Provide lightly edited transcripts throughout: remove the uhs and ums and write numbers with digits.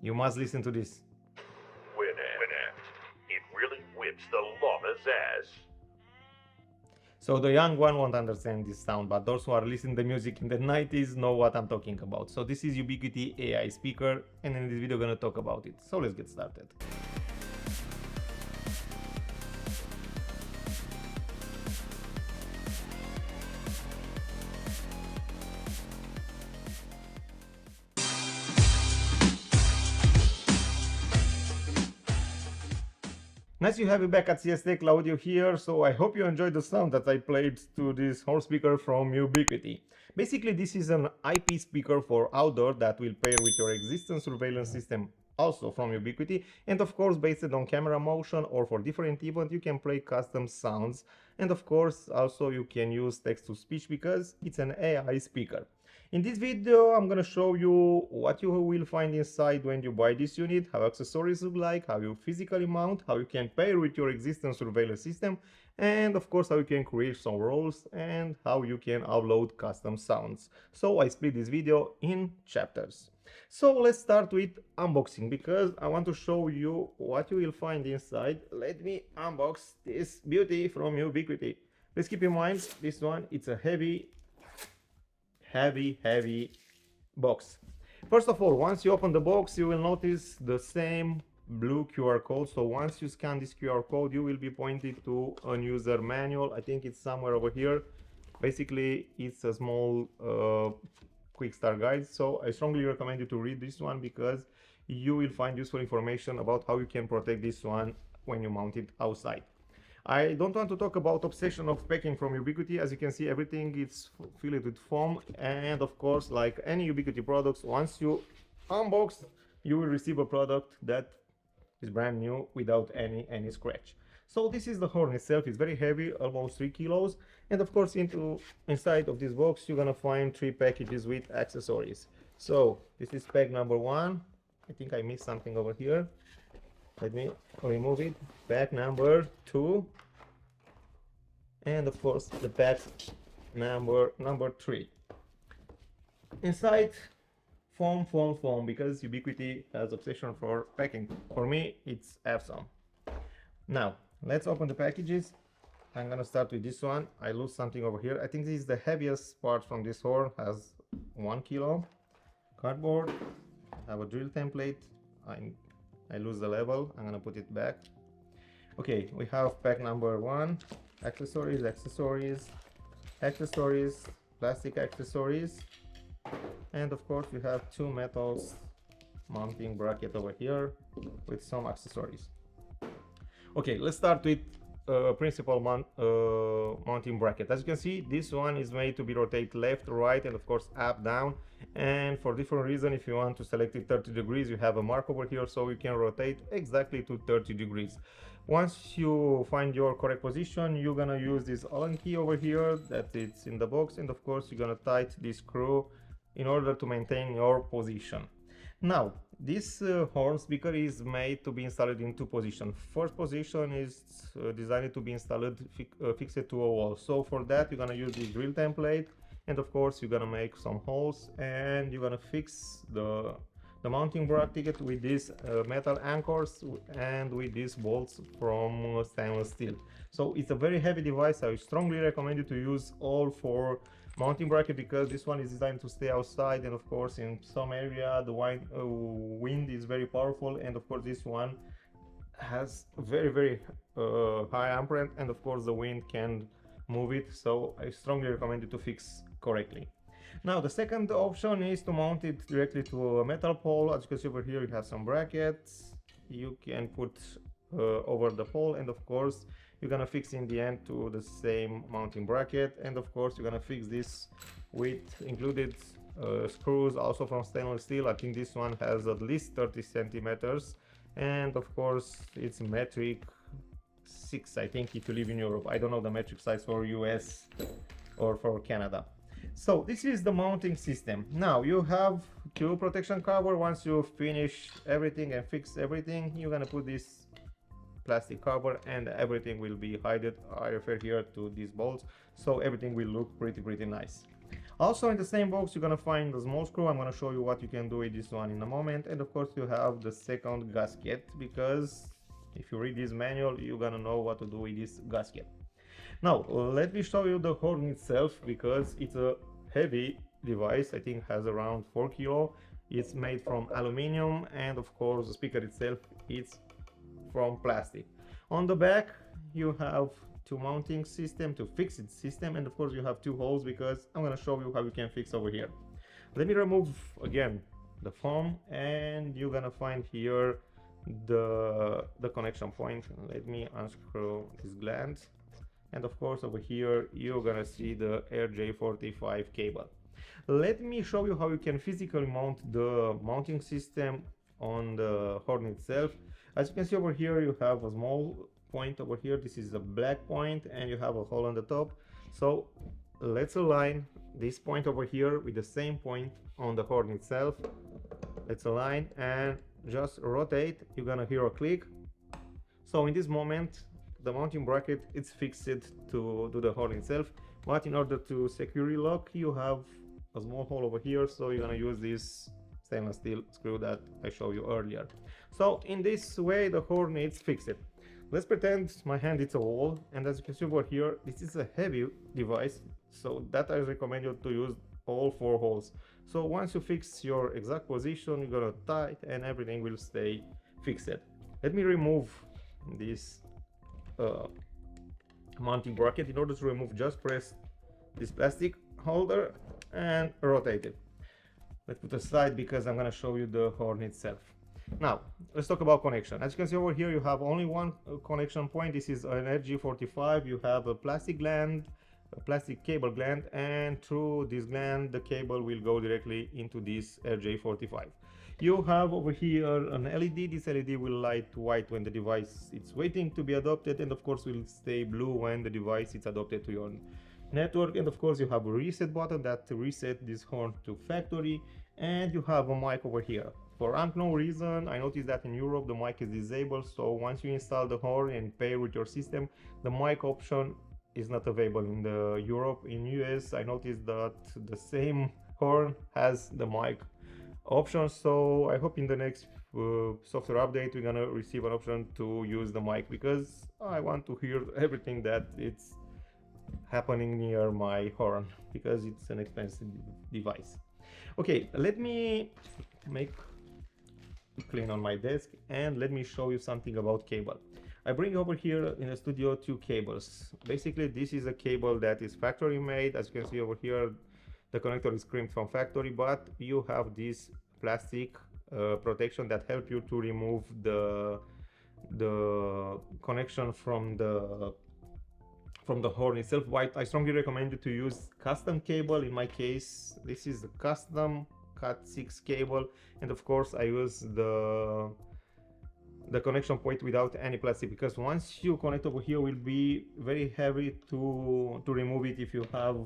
You must listen to this. Winamp. It really whips the llama's ass. So the young one won't understand this sound, but those who are listening to music in the 90s know what I'm talking about. So this is ubiquiti AI speaker, and in this video I'm gonna talk about it. So let's get started. Nice to have you back at CSTech Audio here, so I hope you enjoyed the sound that I played to this horn speaker from Ubiquiti. Basically, this is an IP speaker for outdoor that will pair with your existing surveillance system, also from Ubiquiti, and of course based on camera motion or for different events you can play custom sounds, and of course also you can use text-to-speech because it's an AI speaker. In this video, I'm gonna show you what you will find inside when you buy this unit, how accessories look like, how you physically mount, how you can pair with your existing surveillance system, and of course how you can create some roles and how you can upload custom sounds. So I split this video in chapters. So let's start with unboxing because I want to show you what you will find inside. Let me unbox this beauty from Ubiquiti. Please keep in mind this one, it's a heavy box. First of all, once you open the box, you will notice the same blue QR code. So once you scan this QR code, you will be pointed to a user manual. I think it's somewhere over here. Basically, it's a small quick start guide. So I strongly recommend you to read this one because you will find useful information about how you can protect this one when you mount it outside. I don't want to talk about obsession of packing from Ubiquiti. As you can see, everything is filled with foam, and of course, like any Ubiquiti products, once you unbox, you will receive a product that is brand new without any scratch. So this is the horn itself. It's very heavy, almost 3 kilos, and of course inside of this box you're gonna find 3 packages with accessories. So this is pack number 1. I think I missed something over here. Let me remove it. Pack number 2, and of course the pack number 3. Inside, foam, because Ubiquiti has obsession for packing. For me, it's awesome. Now let's open the packages. I'm gonna start with this one. I lose something over here. I think this is the heaviest part from this horn. Has 1 kilo. Cardboard. I have a drill template. I lose the level. I'm gonna put it back. Okay, we have pack number 1, accessories, plastic accessories, and of course we have 2 metals mounting bracket over here with some accessories. Okay, let's start with principal mounting bracket. As you can see, this one is made to be rotated left, right, and of course up, down, and for different reasons, if you want to select it 30 degrees, you have a mark over here so you can rotate exactly to 30 degrees. Once you find your correct position, you're gonna use this Allen key over here that it's in the box, and of course you're gonna tighten this screw in order to maintain your position. Now, this horn speaker is made to be installed in 2 positions. First position is designed to be installed fixed to a wall. So for that, you're gonna use this drill template, and of course you're gonna make some holes, and you're gonna fix the mounting bracket with these metal anchors and with these bolts from stainless steel. So it's a very heavy device. I strongly recommend you to use all 4 mounting bracket because this one is designed to stay outside, and of course in some area the wind is very powerful, and of course this one has very high amperage, and of course the wind can move it. So I strongly recommend you to fix correctly. Now the second option is to mount it directly to a metal pole. As you can see over here, you have some brackets you can put over the pole, and of course you're gonna fix in the end to the same mounting bracket, and of course you're gonna fix this with included screws also from stainless steel. I think this one has at least 30 centimeters, and of course it's metric 6, I think, if you live in Europe. I don't know the metric size for US or for Canada. So this is the mounting system. Now you have 2 protection cover. Once you finish everything and fix everything, you're gonna put this plastic cover and everything will be hidden. I refer here to these bolts, so everything will look pretty nice. Also in the same box you're gonna find the small screw. I'm gonna show you what you can do with this one in a moment. And of course you have the second gasket, because if you read this manual you're gonna know what to do with this gasket. Now let me show you the horn itself, because it's a heavy device. I think has around 4 kilo. It's made from aluminum, and of course the speaker itself is from plastic. On the back you have two mounting system, two fixed system, and of course you have two holes, because I'm going to show you how you can fix over here. Let me remove again the foam, and you're going to find here the connection point. Let me unscrew this gland, and of course over here you're going to see the RJ45 cable. Let me show you how you can physically mount the mounting system on the horn itself. As you can see over here, you have a small point over here. This is a black point, and you have a hole on the top. So let's align this point over here with the same point on the horn itself. Let's align and just rotate. You're gonna hear a click. So in this moment, the mounting bracket is fixed to the horn itself. But in order to securely lock, you have a small hole over here. So you're gonna use this stainless steel screw that I showed you earlier. So in this way the horn is fixed. Let's pretend my hand is a wall, and as you can see over here, this is a heavy device, so that I recommend you to use all 4 holes. So once you fix your exact position, you're gonna tight and everything will stay fixed. Let me remove this mounting bracket. In order to remove, just press this plastic holder and rotate it. Let's put aside, because I'm going to show you the horn itself. Now let's talk about connection. As you can see over here, you have only one connection point. This is an RJ45. You have a plastic gland, a plastic cable gland, and through this gland the cable will go directly into this RJ45. You have over here an LED. This LED will light white when the device is waiting to be adopted, and of course will stay blue when the device is adopted to your network. And of course you have a reset button that reset this horn to factory, and you have a mic over here. For unknown reason, I noticed that in Europe the mic is disabled, so once you install the horn and pair with your system, the mic option is not available in the Europe. In US I noticed that the same horn has the mic option, so I hope in the next software update we're gonna receive an option to use the mic, because I want to hear everything that it's happening near my horn, because it's an expensive device. Okay, let me make clean on my desk, and let me show you something about cable. I bring over here in the studio 2 cables. Basically this is a cable that is factory made. As you can see over here, the connector is crimped from factory, but you have this plastic protection that help you to remove the connection from the horn itself. But I strongly recommend you to use custom cable. In my case, this is a custom Cat 6 cable, and of course I use the connection point without any plastic, because once you connect over here will be very heavy to remove it if you have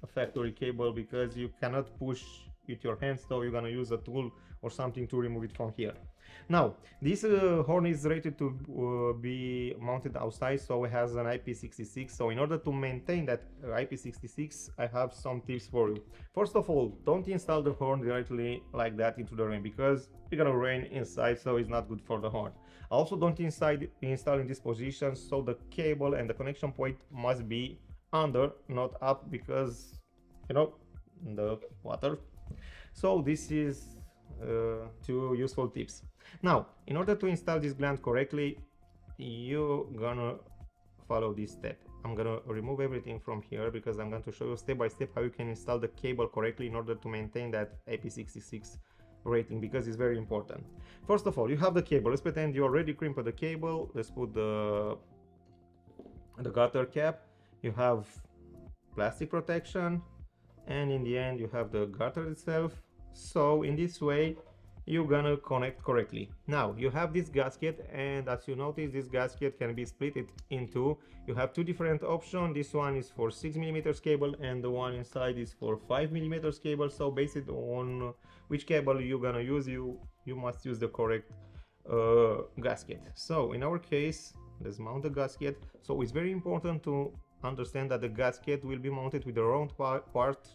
a factory cable, because you cannot push with your hands, so you're gonna use a tool or something to remove it from here. Now this horn is rated to be mounted outside, so it has an IP66. So in order to maintain that IP66, I have some tips for you. First of all, don't install the horn directly like that into the rain, because you're gonna rain inside, so it's not good for the horn. Also don't install in this position, so the cable and the connection point must be under, not up, because you know the water. So this is 2 useful tips. Now in order to install this gland correctly, you're gonna follow this step. I'm gonna remove everything from here, because I'm going to show you step by step how you can install the cable correctly in order to maintain that IP66 rating, because it's very important. First of all, you have the cable. Let's pretend you already crimped the cable. Let's put the gutter cap. You have plastic protection, and in the end you have the gutter itself. So in this way you're gonna connect correctly. Now you have this gasket, and as you notice, this gasket can be split in 2. You have 2 different options. This one is for 6mm cable, and the one inside is for 5mm cable. So based on which cable you're gonna use, you must use the correct gasket. So in our case, let's mount the gasket. So it's very important to understand that the gasket will be mounted with the round part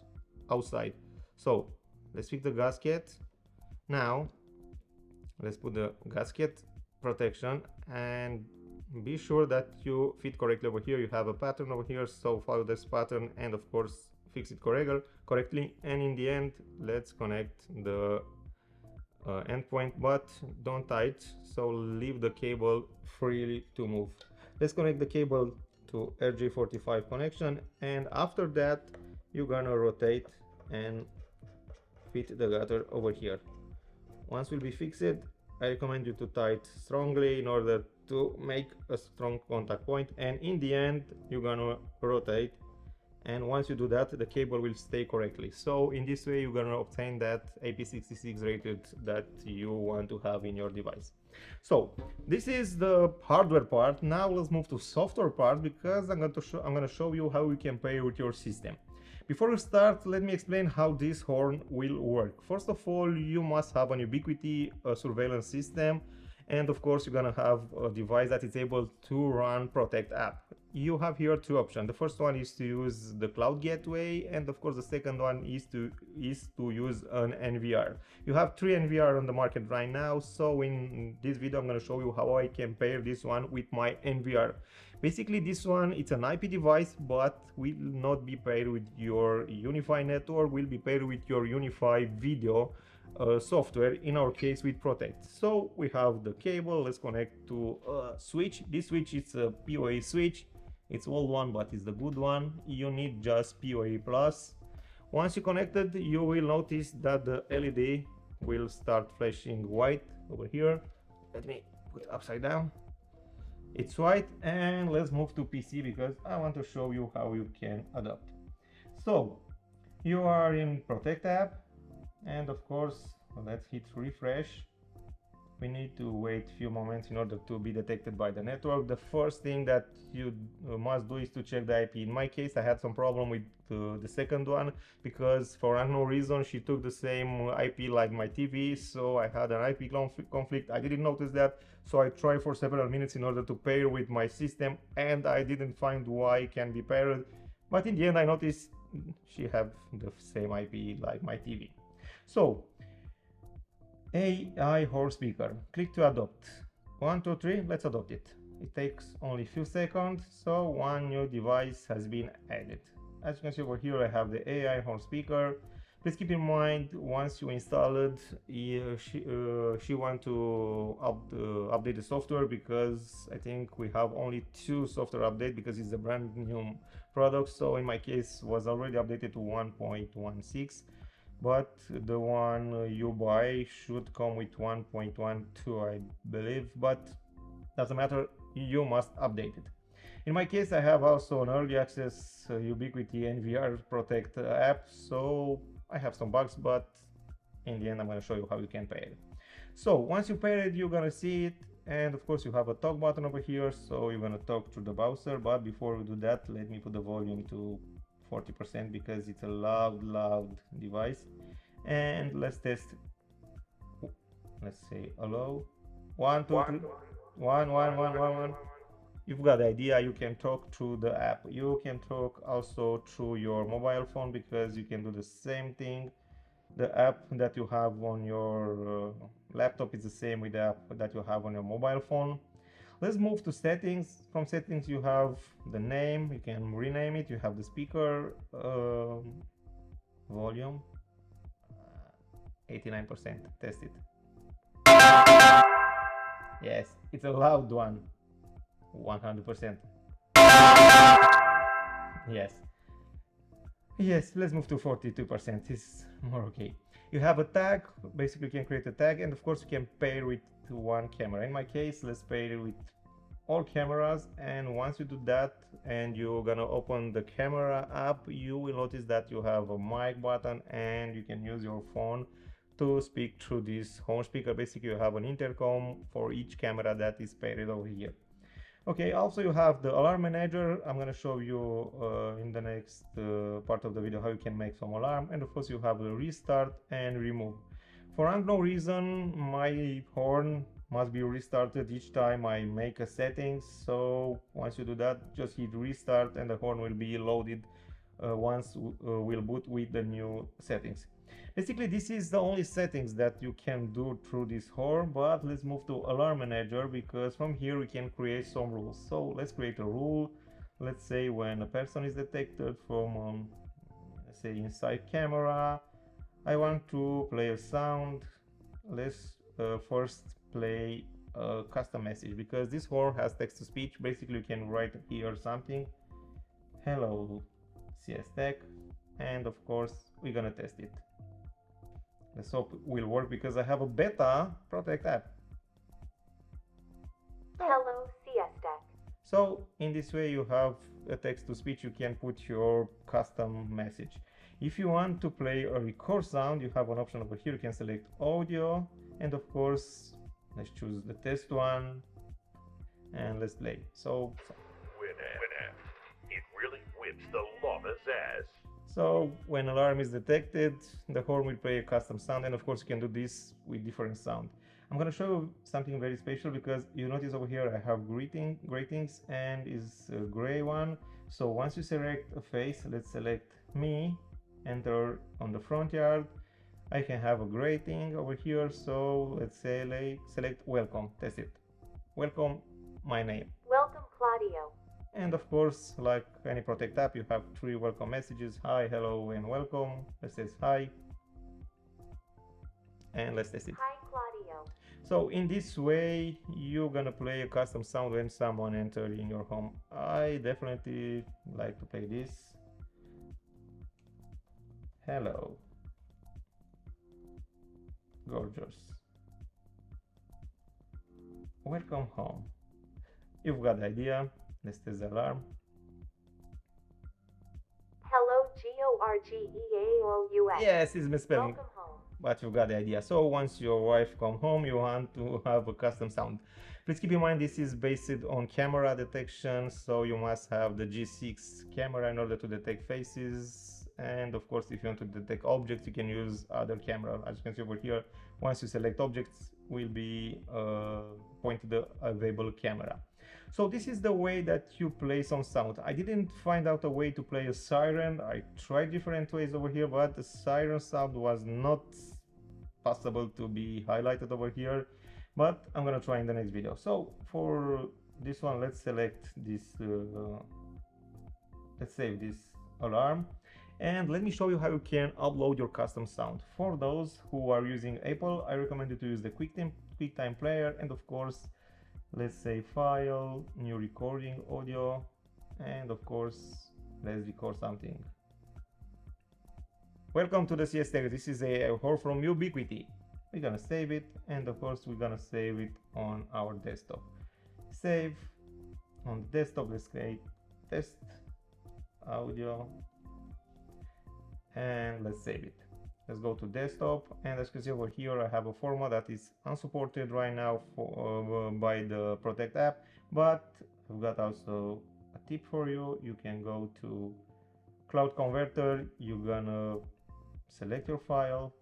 outside. So let's fix the gasket. Now let's put the gasket protection and be sure that you fit correctly over here. You have a pattern over here, so follow this pattern and of course fix it correctly. And in the end, let's connect the endpoint, but don't tie it, so leave the cable freely to move. Let's connect the cable to RJ45 connection, and after that you're gonna rotate and fit the gutter over here. Once will be fixed, I recommend you to tie it strongly in order to make a strong contact point, and in the end you're gonna rotate, and once you do that the cable will stay correctly. So in this way you're gonna obtain that IP66 rated that you want to have in your device. So this is the hardware part. Now let's move to software part, because I'm gonna show you how you can pair with your system. Before we start, let me explain how this horn will work. First of all, you must have an ubiquiti surveillance system, and of course you're gonna have a device that is able to run Protect app. You have here two options. The first one is to use the cloud gateway, and of course the second one is to use an NVR. You have three NVR on the market right now, so in this video I'm going to show you how I can pair this one with my NVR. Basically this one, it's an IP device, but will not be paired with your UniFi network, will be paired with your UniFi video software, in our case with Protect. So we have the cable. Let's connect to a switch. This switch is a PoE switch. It's old one, but it's the good one. You need just PoE plus. Once you connected, you will notice that the LED will start flashing white over here. Let me put it upside down. It's white, and let's move to PC because I want to show you how you can adapt. So you are in Protect app, and of course let's hit refresh. We need to wait a few moments in order to be detected by the network. The first thing that you must do is to check the IP. In my case, I had some problem with the second one, because for unknown reason she took the same IP like my TV, so I had an IP conflict. I didn't notice that, so I tried for several minutes in order to pair with my system, and I didn't find why it can be paired, but in the end I noticed she have the same IP like my TV. So AI Horn Speaker, click to adopt. 1, 2, 3, let's adopt it. It takes only a few seconds, so one new device has been added. As you can see over here, I have the AI Horn Speaker. Please keep in mind, once you install it, she want to update the software, because I think we have only 2 software updates because it's a brand new product. So in my case was already updated to 1.16. but the one you buy should come with 1.12, I believe, but doesn't matter, you must update it. In my case, I have also an early access ubiquiti NVR Protect app, so I have some bugs, but in the end I'm going to show you how you can pair it. So once you pair it, you're going to see it, and of course you have a talk button over here, so you're going to talk through the browser. But before we do that, let me put the volume to 40% because it's a loud device. And let's test. Let's say hello. 1, 2, 3. 1, 1, 1, 1, 1. You've got the idea. You can talk through the app. You can talk also through your mobile phone, because you can do the same thing. The app that you have on your laptop is the same with the app that you have on your mobile phone. Let's move to settings. From settings you have the name, you can rename it. You have the speaker volume, 89%, test it. Yes, it's a loud one, 100%. Yes, let's move to 42%, it's more okay. You have a tag, basically you can create a tag, and of course you can pair with one camera. In my case, let's pair with all cameras, and once you do that and you're gonna open the camera app, you will notice that you have a mic button, and you can use your phone to speak through this horn speaker. Basically you have an intercom for each camera that is paired over here. Okay, also you have the alarm manager. I'm going to show you in the next part of the video how you can make some alarm, and of course you have the restart and remove. For unknown reason, my horn must be restarted each time I make a setting, so once you do that, just hit restart and the horn will be loaded once we'll boot with the new settings. Basically, this is the only settings that you can do through this horn, but let's move to Alarm Manager, because from here we can create some rules. So let's create a rule. Let's say when a person is detected from, let's say inside camera, I want to play a sound. Let's first play a custom message, because this horn has text to speech. Basically, you can write here something. Hello, CSTech, and of course we're gonna test it. Let's hope it will work, because I have a beta Protect app. Hello, CSTech. So in this way you have a text to speech, you can put your custom message. If you want to play a record sound, you have an option over here. You can select audio, and of course let's choose the test one, and let's play. So Winamp. It really whips the llama's ass. So when alarm is detected, the horn will play a custom sound, and of course you can do this with different sound. I'm gonna show you something very special, because you notice over here I have greetings and is a gray one. So once you select a face, let's select me, enter on the front yard, I can have a greeting over here. So let's say select welcome, test it. Welcome, my name. Welcome, Claudio. And of course, like any Protect app, you have 3 welcome messages: hi, hello, and welcome. Let's say hi, and let's test it. Hi, Claudio. So in this way, you're gonna play a custom sound when someone enters in your home. I definitely like to play this. Hello, gorgeous. Welcome home. You've got the idea. Let's test the alarm. Hello, GORGEAOUS. Yes, it's misspelling, Welcome home. but you got the idea. So once your wife come home, you want to have a custom sound. Please keep in mind this is based on camera detection, so you must have the G6 camera in order to detect faces. And of course, if you want to detect objects, you can use other camera. As you can see over here, once you select objects, will be pointed the available camera. So this is the way that you play some sound. I didn't find out a way to play a siren. I tried different ways over here, but the siren sound was not possible to be highlighted over here. But I'm gonna try in the next video. So for this one, let's select this, let's save this alarm. And let me show you how you can upload your custom sound. For those who are using Apple, I recommend you to use the QuickTime player, and of course, let's say file, new recording, audio, and of course, let's record something. Welcome to the CSTech. This is a horn from Ubiquiti. We're gonna save it, and of course, we're gonna save it on our desktop. Save on the desktop. Let's create test audio, and let's save it. Let's go to desktop, and as you can see over here, I have a format that is unsupported right now by the Protect app, but I've got also a tip for you. You can go to Cloud Converter. You're gonna select your file.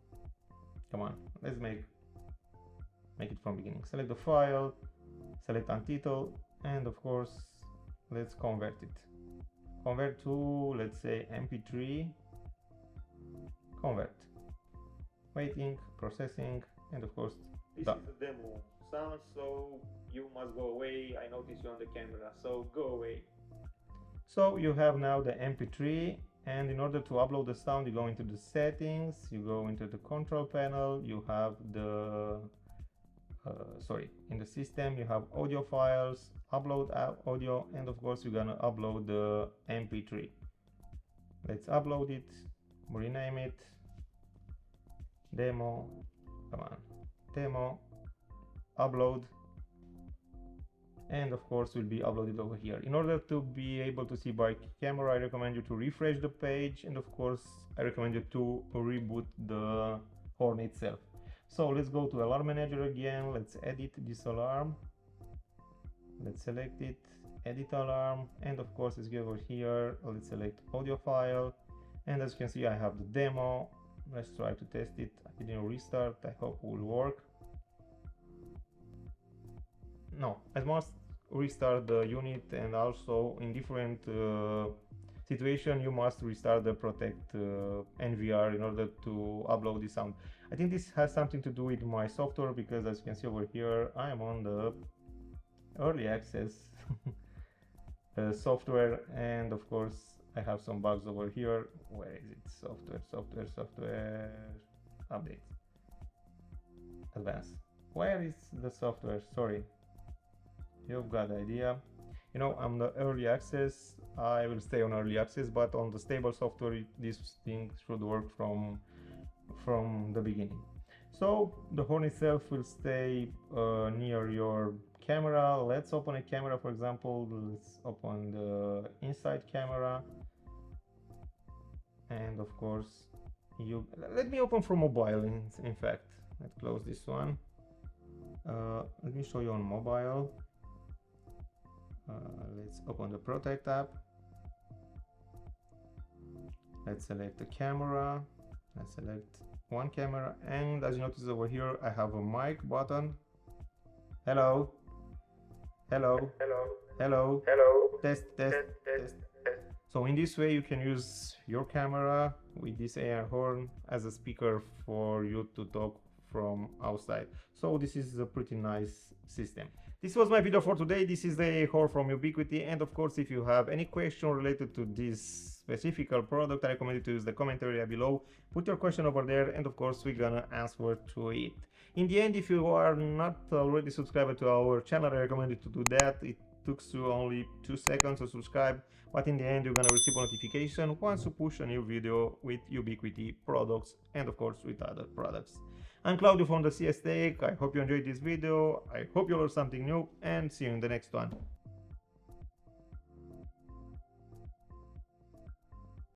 Come on, let's make it from beginning. Select the file, select untitled, and of course, let's convert it. Convert to, let's say, MP3. Convert. Waiting, processing, and of course, this is the demo sound, so you must go away. I notice you on the camera, so go away. So you have now the MP3, and in order to upload the sound, you go into the settings, you go into the control panel, you have the in the system you have audio files, upload audio, and of course you're gonna upload the MP3. Let's upload it, rename it, demo, come on, demo, upload, and of course will be uploaded over here. In order to be able to see by camera, I recommend you to refresh the page, and of course I recommend you to reboot the horn itself. So let's go to Alarm Manager again. Let's edit this alarm. Let's select it, edit alarm, and of course let's go over here. Let's select audio file, and as you can see I have the demo. Let's try to test it. I didn't restart. I hope it will work. No, I must restart the unit, and also in different situation, you must restart the Protect NVR in order to upload the sound. I think this has something to do with my software, because as you can see over here, I am on the early access software, and of course I have some bugs over here. Where is it? Software update, advanced. Where is the software? Sorry, you've got the idea. You know, I'm the early access. I will stay on early access, but on the stable software this thing should work from the beginning. So the horn itself will stay near your camera. Let's open a camera, for example. Let's open the inside camera, and of course let me open from mobile. In fact, let's close this one. Let me show you on mobile. Let's open the Protect app. Let's select the camera. Let's select one camera, and as you notice over here, I have a mic button. Hello. Test. So in this way you can use your camera with this AI horn as a speaker for you to talk from outside. So this is a pretty nice system. This was my video for today. This is the AI horn from Ubiquiti, and of course if you have any question related to this specific product, I recommend you to use the comment area below. Put your question over there, and of course we're gonna answer to it. In the end, if you are not already subscribed to our channel, I recommend you to do that. It took you only 2 seconds to subscribe, but in the end you're gonna receive a notification once you push a new video with Ubiquiti products, and of course with other products. I'm Claudio from the CSTech. I hope you enjoyed this video. I hope you learned something new, and see you in the next one.